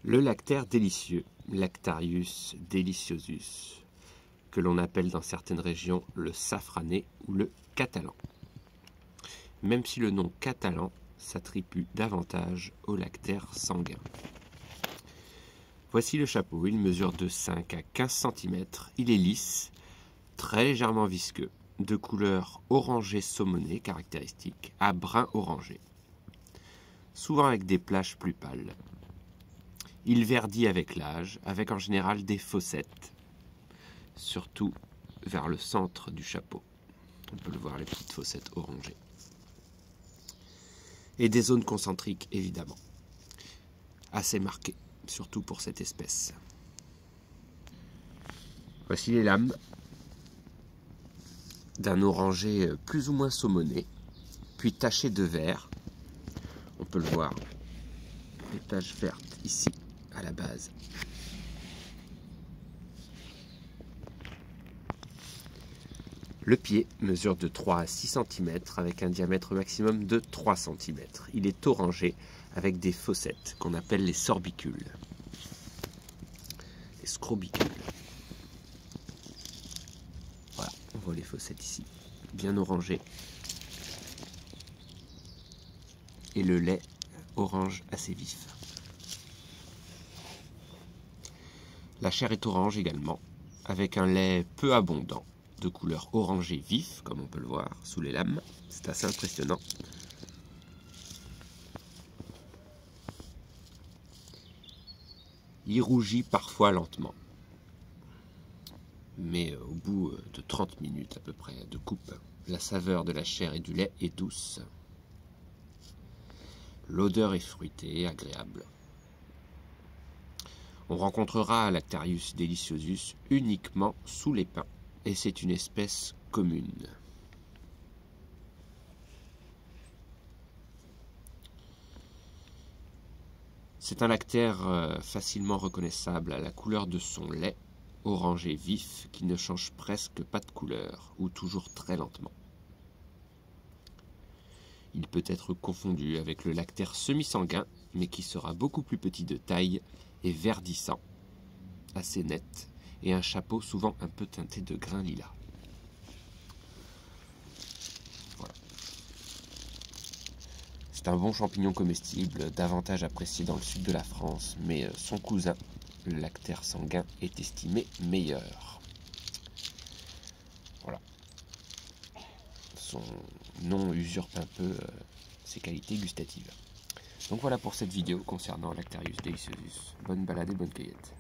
Le lactaire délicieux, Lactarius deliciosus, que l'on appelle dans certaines régions le safrané ou le catalan. Même si le nom catalan s'attribue davantage au lactaire sanguin. Voici le chapeau, il mesure de 5 à 15 cm, il est lisse, très légèrement visqueux, de couleur orangé saumonné caractéristique à brun orangé, souvent avec des plages plus pâles. Il verdit avec l'âge, avec en général des fossettes, surtout vers le centre du chapeau. On peut le voir, les petites fossettes orangées. Et des zones concentriques, évidemment, assez marquées, surtout pour cette espèce. Voici les lames d'un orangé plus ou moins saumonné, puis taché de vert. On peut le voir, les taches vertes ici, à la base. Le pied mesure de 3 à 6 cm avec un diamètre maximum de 3 cm. Il est orangé avec des fossettes qu'on appelle les sorbicules, les scrobicules. Voilà, on voit les fossettes ici, bien orangées. Et le lait orange assez vif. La chair est orange également, avec un lait peu abondant, de couleur orangé vif, comme on peut le voir sous les lames. C'est assez impressionnant. Il rougit parfois lentement, mais au bout de 30 minutes à peu près de coupe, la saveur de la chair et du lait est douce. L'odeur est fruitée, agréable. On rencontrera Lactarius deliciosus uniquement sous les pins, et c'est une espèce commune. C'est un lactaire facilement reconnaissable à la couleur de son lait, orangé vif, qui ne change presque pas de couleur, ou toujours très lentement. Il peut être confondu avec le lactaire semi-sanguin, mais qui sera beaucoup plus petit de taille et verdissant, assez net, et un chapeau souvent un peu teinté de grains lilas. Voilà. C'est un bon champignon comestible, davantage apprécié dans le sud de la France, mais son cousin, le lactaire sanguin, est estimé meilleur. Voilà. Son nom usurpe un peu ses qualités gustatives. Donc voilà pour cette vidéo concernant Lactarius deliciosus. Bonne balade et bonne cueillette.